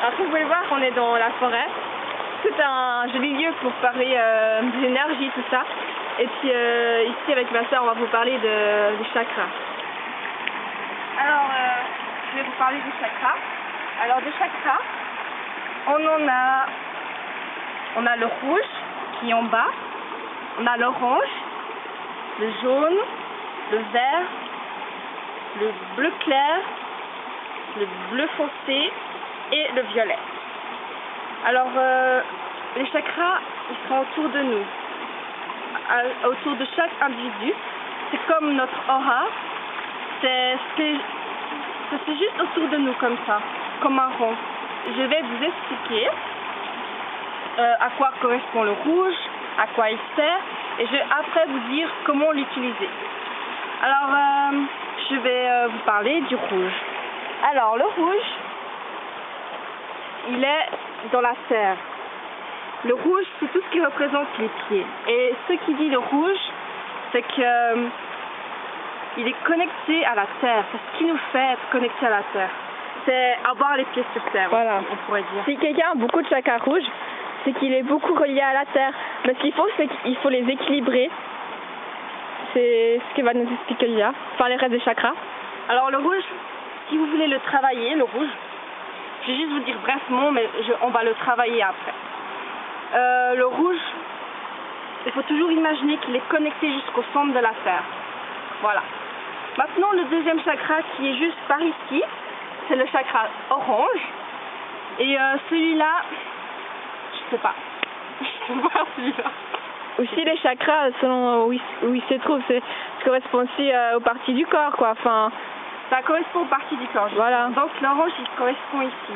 Alors comme vous pouvez voir, on est dans la forêt. C'est un joli lieu pour parler de l'énergie, tout ça. Et puis ici avec ma soeur, on va vous parler des chakras. Alors, je vais vous parler des chakras. Alors des chakras, on a le rouge qui est en bas, on a l'orange, le jaune, le vert, le bleu clair, le bleu foncé et le violet. Alors, les chakras, ils sont autour de nous, autour de chaque individu. C'est comme notre aura, c'est juste autour de nous comme ça, comme un rond. Je vais vous expliquer à quoi correspond le rouge, à quoi il sert, et je vais après vous dire comment l'utiliser. Alors, je vais vous parler du rouge. Alors, le rouge, il est dans la terre. Le rouge, c'est tout ce qui représente les pieds. Et ce qui dit le rouge, c'est que il est connecté à la terre. C'est ce qui nous fait être connecté à la terre. C'est avoir les pieds sur terre, voilà. On pourrait dire. Si quelqu'un a beaucoup de chakras rouges, c'est qu'il est beaucoup relié à la terre. Mais ce qu'il faut, c'est qu'il faut les équilibrer. C'est ce que va nous expliquer Lia. Enfin, les restes des chakras. Alors le rouge, si vous voulez le travailler, le rouge, je vais juste vous dire brièvement, mais on va le travailler après. Le rouge, il faut toujours imaginer qu'il est connecté jusqu'au centre de la terre. Voilà. Maintenant, le deuxième chakra qui est juste par ici, c'est le chakra orange. Et celui-là, je sais pas. Je sais pas celui-là. Aussi les chakras, selon où ils se trouvent, ça correspond aussi aux parties du corps, quoi. Enfin, ça correspond aux parties du corps. Voilà. Donc l'orange, il correspond ici.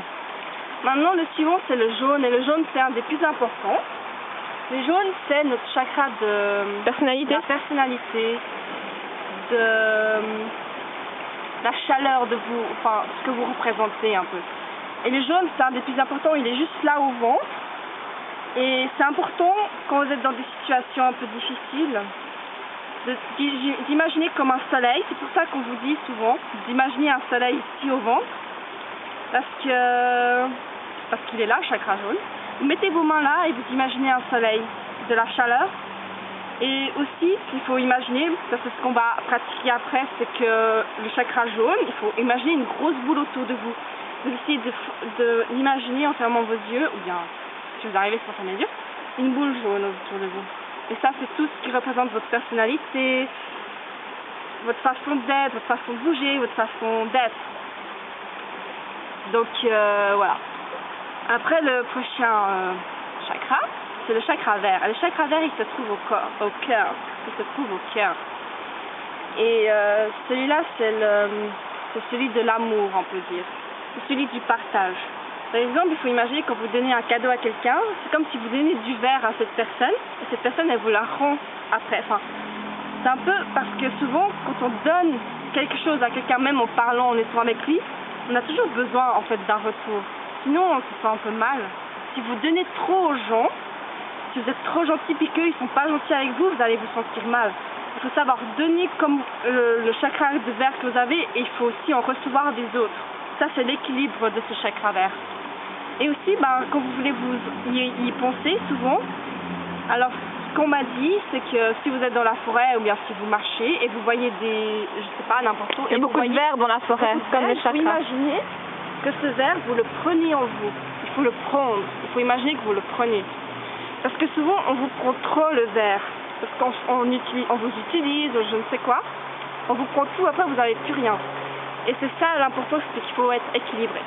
Maintenant, le suivant, c'est le jaune. Et le jaune, c'est un des plus importants. Le jaune, c'est notre chakra de personnalité. La personnalité, de la chaleur de vous, enfin, ce que vous représentez un peu. Et le jaune, c'est un des plus importants. Il est juste là au ventre. Et c'est important, quand vous êtes dans des situations un peu difficiles, d'imaginer comme un soleil. C'est pour ça qu'on vous dit souvent d'imaginer un soleil ici au ventre. Parce qu'il est là, le chakra jaune. Vous mettez vos mains là et vous imaginez un soleil, de la chaleur. Et aussi, ce qu'il faut imaginer, ça c'est ce qu'on va pratiquer après, c'est que le chakra jaune, il faut imaginer une grosse boule autour de vous. Vous essayez de l'imaginer en fermant vos yeux, ou bien, si vous arrivez sans fermer les yeux, une boule jaune autour de vous. Et ça, c'est tout ce qui représente votre personnalité, votre façon d'être, votre façon de bouger, votre façon d'être. Donc, voilà. Après, le prochain chakra, c'est le chakra vert. Et le chakra vert, il se trouve au cœur. Il se trouve au cœur. Et celui-là, c'est celui de l'amour, on peut dire. C'est celui du partage. Par exemple, il faut imaginer quand vous donnez un cadeau à quelqu'un, c'est comme si vous donnez du verre à cette personne, et cette personne, elle vous la rend après. Enfin, c'est un peu parce que souvent, quand on donne quelque chose à quelqu'un, même en parlant, en étant avec lui, on a toujours besoin, en fait, d'un retour. Sinon, on se sent un peu mal. Si vous donnez trop aux gens, si vous êtes trop gentil et qu'eux, ils sont pas gentils avec vous, vous allez vous sentir mal. Il faut savoir donner comme le chakra de verre que vous avez, et il faut aussi en recevoir des autres. Ça, c'est l'équilibre de ce chakra vert. Et aussi, quand vous voulez y penser souvent, alors ce qu'on m'a dit, c'est que si vous êtes dans la forêt ou bien si vous marchez et vous voyez je sais pas, n'importe où. Il y a beaucoup de verre dans la forêt, comme les chakras. Vous imaginez que ce verre, vous le prenez en vous. Il faut le prendre. Il faut imaginer que vous le prenez. Parce que souvent, on vous prend trop le verre. Parce qu'on vous utilise, je ne sais quoi. On vous prend tout, après vous n'avez plus rien. Et c'est ça l'important, c'est qu'il faut être équilibré.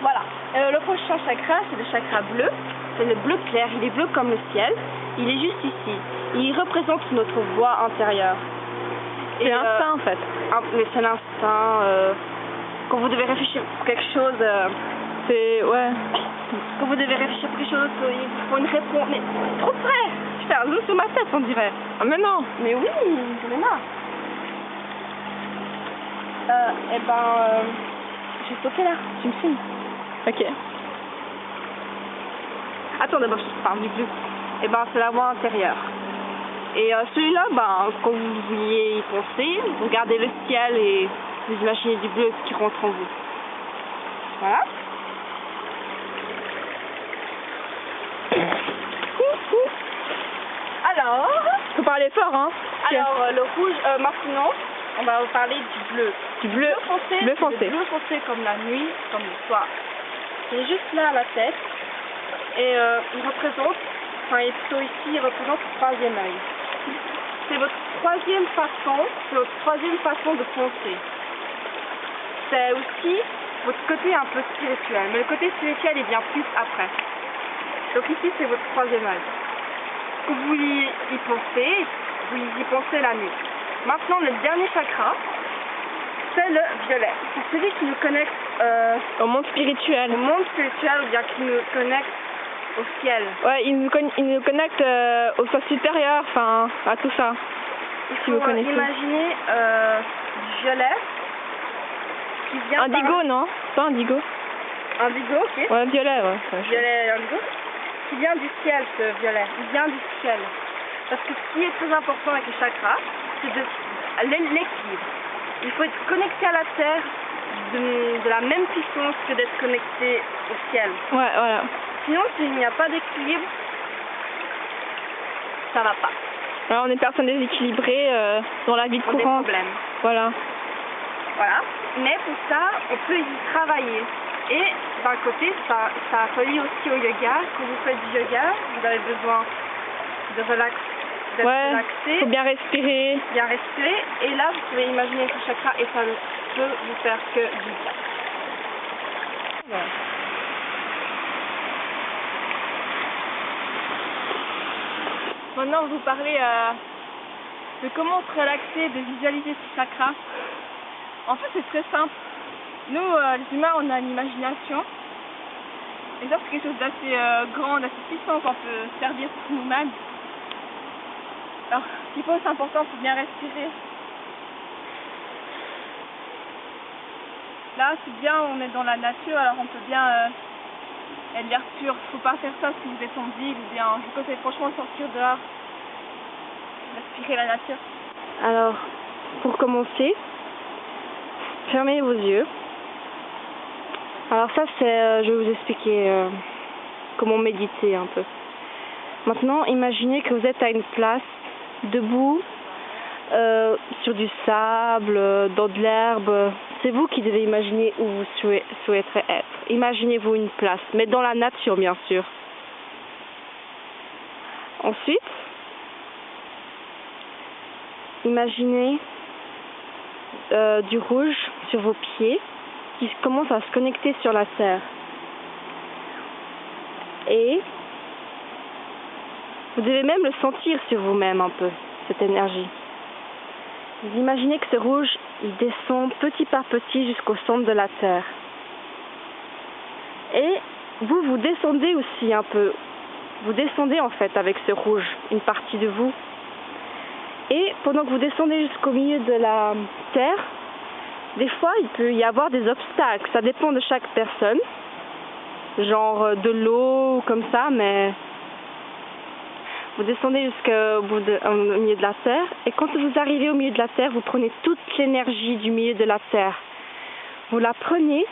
Voilà. Le prochain chakra, c'est le chakra bleu. C'est le bleu clair. Il est bleu comme le ciel. Il est juste ici. Il représente notre voix intérieure. C'est l'instinct en fait. Mais c'est l'instinct. Quand vous devez réfléchir pour quelque chose, quand vous devez réfléchir pour quelque chose, il faut une réponse. Mais trop près. Je fais un zoom sur ma tête, on dirait. Ah mais non. Mais oui, j'en ai marre. Je vais sauter là. Tu me filmes. Ok. Attends, d'abord, je parle du bleu. C'est la voix intérieure. Et celui-là, quand vous vouliez y penser, vous regardez le ciel et vous imaginez du bleu qui rentre en vous. Voilà. aller fort, hein. Alors, le rouge, maintenant, on va vous parler du bleu. Du bleu foncé. Le bleu foncé comme la nuit, comme le soir. Il est juste là à la tête. Et il représente, enfin, il est plutôt ici, il représente le troisième œil. C'est votre troisième façon de penser. C'est aussi votre côté un peu spirituel. Mais le côté spirituel, il vient plus après. Donc ici, c'est votre troisième œil. Vous y pensez la nuit. Maintenant, le dernier chakra, c'est le violet. C'est celui qui nous connecte au monde spirituel. Au monde spirituel, ou bien qui nous connecte au ciel. Ouais, il nous connecte au soi supérieur, enfin, à tout ça. Si vous connaissez. Imaginez du violet qui vient indigo, non? Pas indigo. Indigo, ok. Ouais, violet, ouais. Violet indigo. Qui vient du ciel, ce violet. Il vient du ciel. Parce que ce qui est très important avec les chakras, c'est l'équilibre. Il faut être connecté à la terre de la même puissance que d'être connecté au ciel. Ouais, voilà. Sinon, s'il n'y a pas d'équilibre, ça va pas. Alors, on est personne déséquilibrée dans la vie de courante. Des problèmes. Voilà. Voilà. Mais pour ça, on peut y travailler. Et d'un côté, ça relie aussi au yoga. Quand vous faites du yoga, vous avez besoin de relaxer. D'être relaxé. Faut bien respirer. Bien respirer. Et là, vous pouvez imaginer ce chakra et ça ne peut vous faire que du bien. Voilà. Maintenant, on va vous parler de comment se relaxer, de visualiser ce chakra. En fait, c'est très simple. Nous, les humains, on a une imagination. Et ça, c'est quelque chose d'assez grand, d'assez puissant qu'on peut servir pour nous-mêmes. Alors, ce qu'il faut, c'est important, c'est bien respirer. Là, c'est bien, on est dans la nature, alors on peut bien être l'air pur. Faut pas faire ça si vous êtes en ville ou bien. Je vous conseille franchement de sortir dehors, respirer la nature. Alors, pour commencer, fermez vos yeux. Alors ça, c'est, je vais vous expliquer comment méditer un peu. Maintenant, imaginez que vous êtes à une place, debout, sur du sable, dans de l'herbe. C'est vous qui devez imaginer où vous souhaiterez être. Imaginez-vous une place, mais dans la nature, bien sûr. Ensuite, imaginez du rouge sur vos pieds qui commence à se connecter sur la terre. Et vous devez même le sentir sur vous-même un peu, cette énergie. Vous imaginez que ce rouge, il descend petit par petit jusqu'au centre de la terre. Et vous descendez aussi un peu. Vous descendez en fait avec ce rouge, une partie de vous. Et pendant que vous descendez jusqu'au milieu de la terre, des fois il peut y avoir des obstacles. Ça dépend de chaque personne. Genre de l'eau ou comme ça, mais vous descendez au milieu de la terre. Et quand vous arrivez au milieu de la terre, vous prenez toute l'énergie du milieu de la terre. Vous la prenez.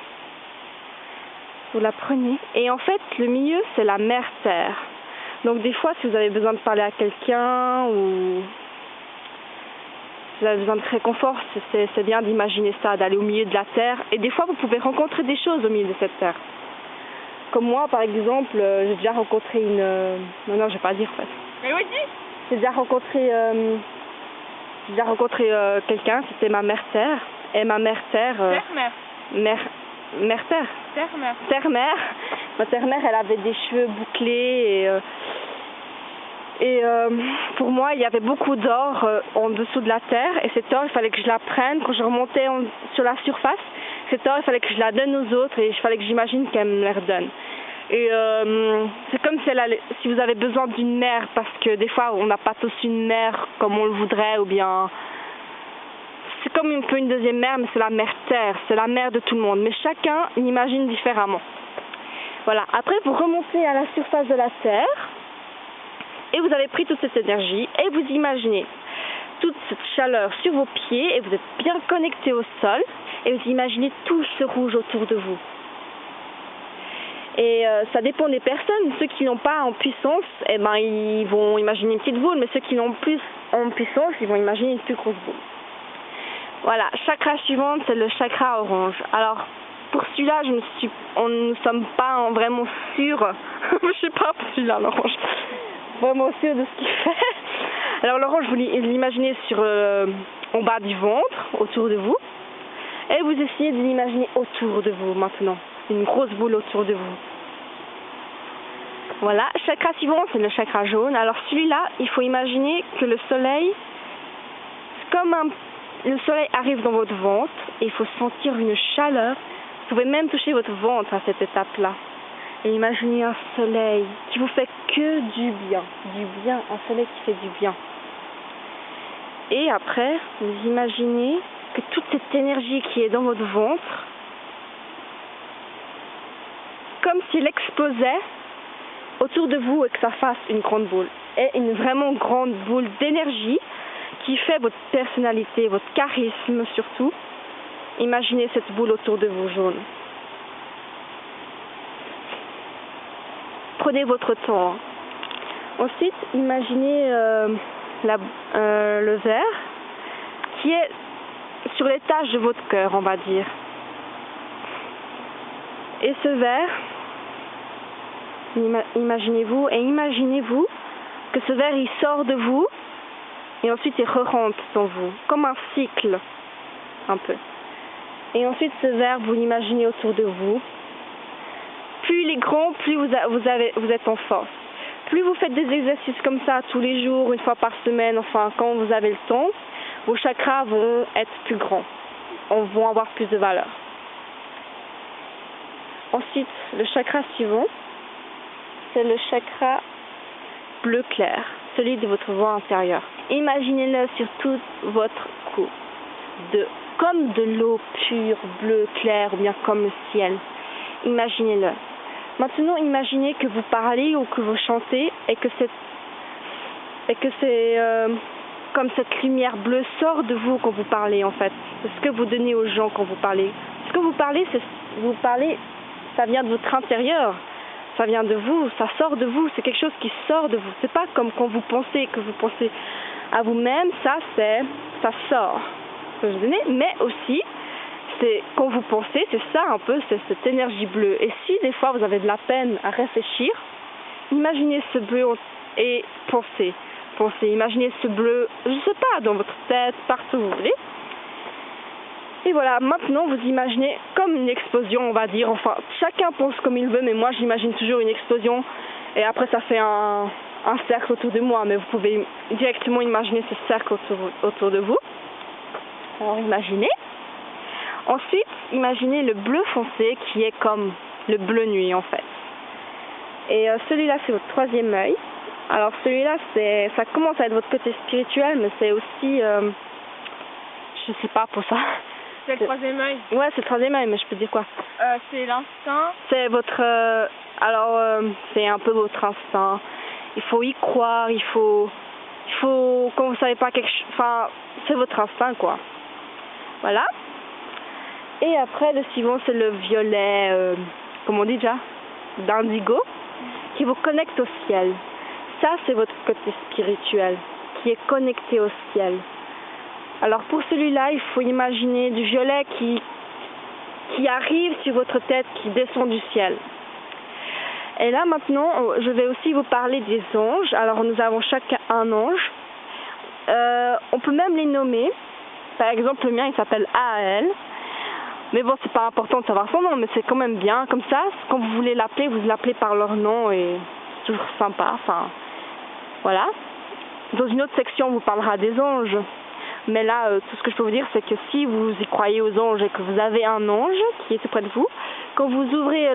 Et en fait, le milieu, c'est la mère terre. Donc des fois, si vous avez besoin de parler à quelqu'un ou si vous avez besoin de réconfort, c'est bien d'imaginer ça, d'aller au milieu de la terre. Et des fois, vous pouvez rencontrer des choses au milieu de cette terre. Comme moi, par exemple, j'ai déjà rencontré une... Non, je vais pas dire en fait. Mais oui, dis. J'ai déjà rencontré quelqu'un, c'était ma mère terre. Et ma mère terre... Mère terre. Terre-mère. Ma terre-mère, elle avait des cheveux bouclés et pour moi, il y avait beaucoup d'or en dessous de la terre. Et cet or, il fallait que je la prenne. Quand je remontais sur la surface, cet or, il fallait que je la donne aux autres et il fallait que j'imagine qu'elle me la redonne. Et c'est comme si vous avez besoin d'une mère, parce que des fois, on n'a pas tous une mère comme on le voudrait, ou bien... C'est comme un peu une deuxième mère, mais c'est la mère terre, c'est la mère de tout le monde. Mais chacun l'imagine différemment. Voilà, après vous remontez à la surface de la terre, et vous avez pris toute cette énergie, et vous imaginez toute cette chaleur sur vos pieds, et vous êtes bien connecté au sol, et vous imaginez tout ce rouge autour de vous. Et ça dépend des personnes. Ceux qui n'ont pas en puissance, eh ben, ils vont imaginer une petite boule, mais ceux qui l'ont plus en puissance, ils vont imaginer une plus grosse boule. Voilà, chakra suivant, c'est le chakra orange. Alors, pour celui-là, nous ne sommes pas vraiment sûrs, je sais pas pour celui-là, l'orange, vraiment sûr de ce qu'il fait. Alors l'orange, vous l'imaginez en bas du ventre, autour de vous, et vous essayez de l'imaginer autour de vous maintenant, une grosse boule autour de vous. Voilà, chakra suivant, c'est le chakra jaune. Alors celui-là, il faut imaginer que le soleil, le soleil arrive dans votre ventre, et il faut sentir une chaleur. Vous pouvez même toucher votre ventre à cette étape-là. Et imaginez un soleil qui vous fait que du bien, un soleil qui fait du bien. Et après, vous imaginez que toute cette énergie qui est dans votre ventre, comme s'il explosait autour de vous et que ça fasse une grande boule. Et une vraiment grande boule d'énergie qui fait votre personnalité, votre charisme surtout. Imaginez cette boule autour de vous jaune. Prenez votre temps. Ensuite, imaginez le verre qui est sur l'étage de votre cœur, on va dire. Et ce verre, imaginez-vous que ce verre il sort de vous et ensuite il re-rentre dans vous, comme un cycle, un peu. Et ensuite ce verre, vous l'imaginez autour de vous. Plus il est grand, plus vous êtes en force. Plus vous faites des exercices comme ça tous les jours, une fois par semaine, enfin quand vous avez le temps, vos chakras vont être plus grands, vont avoir plus de valeur. Ensuite, le chakra suivant, c'est le chakra bleu clair, celui de votre voix intérieure. Imaginez-le sur tout votre cou, comme de l'eau pure, bleu clair, ou bien comme le ciel. Imaginez-le. Maintenant, imaginez que vous parlez ou que vous chantez et que c'est comme cette lumière bleue sort de vous quand vous parlez en fait. C'est ce que vous donnez aux gens quand vous parlez. Ce que vous parlez, ça vient de votre intérieur. Ça vient de vous, ça sort de vous, c'est quelque chose qui sort de vous. C'est pas comme quand vous pensez à vous-même, ça sort. Mais aussi, c'est quand vous pensez, c'est ça un peu, c'est cette énergie bleue. Et si des fois vous avez de la peine à réfléchir, imaginez ce bleu et pensez, imaginez ce bleu, je sais pas, dans votre tête, partout où vous voulez. Et voilà, maintenant vous imaginez comme une explosion, on va dire, enfin chacun pense comme il veut, mais moi j'imagine toujours une explosion et après ça fait un cercle autour de moi, mais vous pouvez directement imaginer ce cercle autour de vous. Alors imaginez. Ensuite, imaginez le bleu foncé qui est comme le bleu nuit en fait. Et celui-là c'est votre troisième œil. Alors celui-là ça commence à être votre côté spirituel, mais c'est aussi, je sais pas pour ça. C'est le troisième œil. Ouais, c'est le troisième œil, mais je peux dire quoi? C'est l'instinct. C'est votre, c'est un peu votre instinct. Il faut y croire, il faut quand vous savez pas quelque chose, enfin, c'est votre instinct quoi. Voilà. Et après, le suivant, c'est le violet, comme on dit déjà, d'indigo, qui vous connecte au ciel. Ça, c'est votre côté spirituel, qui est connecté au ciel. Alors, pour celui-là, il faut imaginer du violet qui arrive sur votre tête, qui descend du ciel. Et là, maintenant, je vais aussi vous parler des anges. Alors, nous avons chacun un ange. On peut même les nommer. Par exemple, le mien, il s'appelle Ael. Mais bon, c'est pas important de savoir son nom, mais c'est quand même bien. Comme ça, quand vous voulez l'appeler, vous l'appelez par leur nom et c'est toujours sympa. Enfin, voilà. Dans une autre section, on vous parlera des anges. Mais là, tout ce que je peux vous dire, c'est que si vous y croyez aux anges et que vous avez un ange qui est tout près de vous, quand vous ouvrez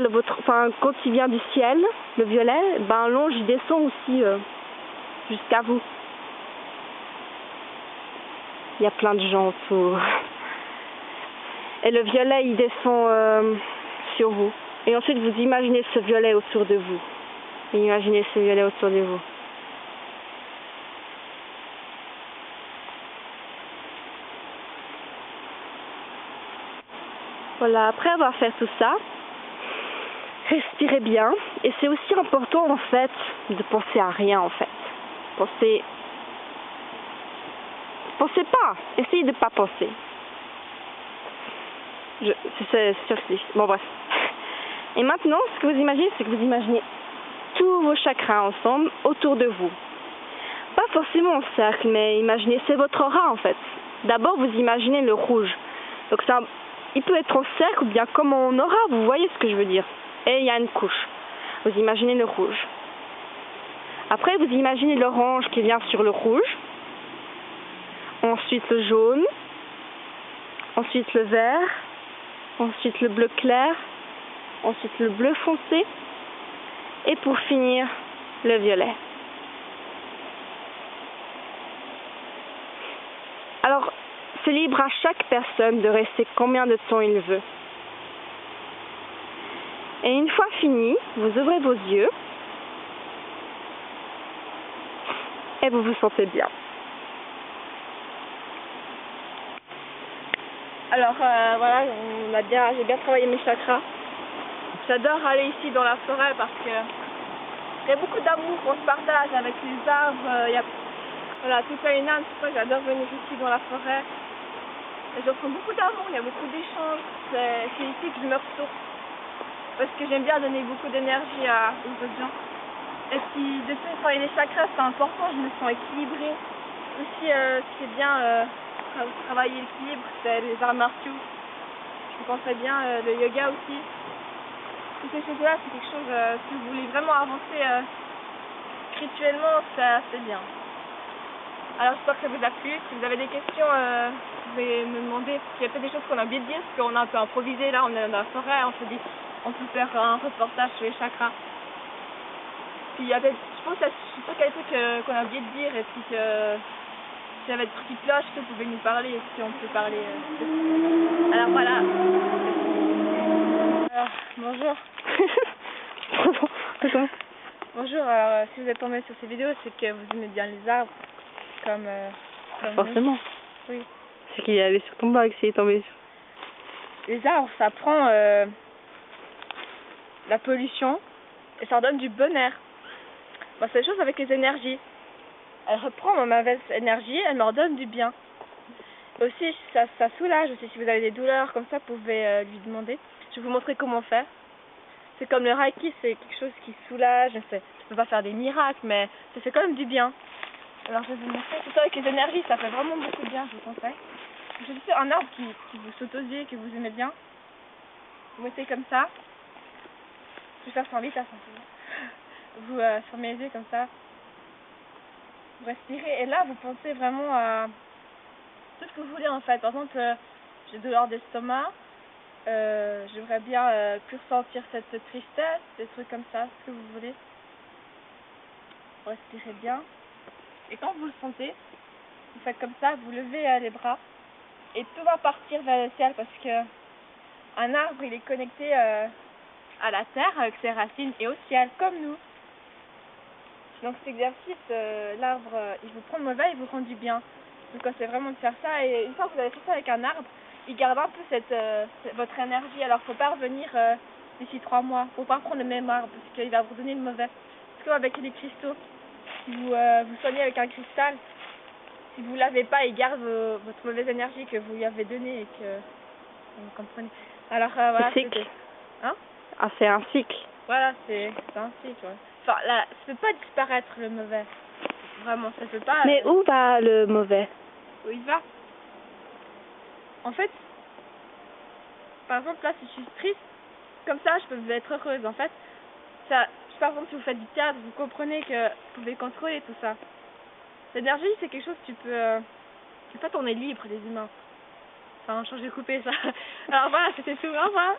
quand il vient du ciel, le violet, ben l'ange il descend aussi jusqu'à vous. Il y a plein de gens autour. Et le violet, il descend sur vous. Et ensuite, vous imaginez ce violet autour de vous. Et imaginez ce violet autour de vous. Voilà, après avoir fait tout ça, respirez bien. Et c'est aussi important en fait de penser à rien en fait. Pensez pas, essayez de pas penser. C'est sûr que c'est difficile. Bon bref. Et maintenant, ce que vous imaginez, c'est que vous imaginez tous vos chakras ensemble autour de vous. Pas forcément en cercle, mais imaginez, c'est votre aura en fait. D'abord, vous imaginez le rouge. Donc il peut être en cercle ou bien comme en aura, vous voyez ce que je veux dire. Et il y a une couche. Vous imaginez le rouge. Après, vous imaginez l'orange qui vient sur le rouge. Ensuite le jaune. Ensuite le vert. Ensuite le bleu clair. Ensuite le bleu foncé. Et pour finir, le violet. Alors, c'est libre à chaque personne de rester combien de temps il veut. Et une fois fini, vous ouvrez vos yeux et vous vous sentez bien. Alors voilà, j'ai bien travaillé mes chakras. J'adore aller ici dans la forêt parce que il y a beaucoup d'amour qu'on se partage avec les arbres. Voilà, tout ça une âme, c'est pour ça que j'adore venir ici dans la forêt. Et je ressens beaucoup d'amour, il y a beaucoup d'échanges. C'est ici que je me ressource. Parce que j'aime bien donner beaucoup d'énergie aux autres gens. Et puis, depuis travailler les chakras, c'est important, je me sens équilibrée. Aussi, ce qui est bien, travailler l'équilibre, c'est les arts martiaux. Je pensais bien, le yoga aussi. Toutes ces choses-là, c'est quelque chose, si vous voulez vraiment avancer spirituellement, c'est assez bien. Alors j'espère que ça vous a plu. Si vous avez des questions, vous pouvez me demander. Il y a peut-être des choses qu'on a oublié de dire, parce qu'on a un peu improvisé là, on est dans la forêt, on se dit on peut faire un reportage sur les chakras. Puis il y a peut-être, je suis sûre qu'il y a des trucs qu'on a oublié de dire, et puis que s'il y avait des trucs qui clochent, vous pouvez nous parler, si on peut parler. Alors voilà. Alors, bonjour. Bonjour, alors si vous êtes tombé sur ces vidéos, c'est que vous aimez bien les arbres. Comme forcément. Nous. Oui. C'est qu'il est allé sur ton bac s'il est tombé sur. Les arbres, ça prend la pollution et ça redonne du bon air. Bon, c'est la chose avec les énergies. Elle reprend ma mauvaise énergie, elle me redonne du bien. Aussi, ça soulage aussi. Si vous avez des douleurs comme ça, vous pouvez lui demander. Je vais vous montrer comment faire. C'est comme le Reiki, c'est quelque chose qui soulage. Je ne peux pas faire des miracles, mais ça fait quand même du bien. Alors je vais vous montrer, tout ça avec les énergies, ça fait vraiment beaucoup de bien, je vous conseille. Je vais faire un arbre qui vous saute aux yeux, que vous aimez bien. Vous mettez comme ça. Je vais faire sans vitesse. Vous fermez les yeux comme ça. Vous respirez et là vous pensez vraiment à tout ce que vous voulez en fait. Par exemple, j'ai douleur d'estomac. J'aimerais bien plus ressentir cette tristesse, des trucs comme ça, ce que vous voulez. Vous respirez bien. Et quand vous le sentez, vous faites comme ça, vous levez les bras et tout va partir vers le ciel parce que un arbre il est connecté à la terre avec ses racines et au ciel comme nous. Donc cet exercice, l'arbre il vous prend mauvais, il vous rend du bien. Donc c'est vraiment de faire ça et une fois que vous avez fait ça avec un arbre, il garde un peu votre énergie. Alors faut pas revenir d'ici 3 mois, faut pas prendre le même arbre parce qu'il va vous donner le mauvais. C'est comme avec les cristaux. Si vous soignez avec un cristal, si vous ne l'avez pas, il garde votre mauvaise énergie que vous lui avez donnée et que vous comprenez. Alors voilà, cycle. Hein? Ah, c'est un cycle. Voilà, c'est un cycle. Ouais. Enfin, là, ça peut pas disparaître le mauvais. Vraiment, ça peut pas. Mais où va le mauvais? Où il va? En fait, par exemple, là, si je suis triste, comme ça, je peux être heureuse. En fait, ça. Par exemple, si vous faites du théâtre, vous comprenez que vous pouvez contrôler tout ça. L'énergie, c'est quelque chose que tu peux... En fait, on est libre, les humains. Enfin, changer, couper ça. Alors voilà, c'était tout. Au revoir.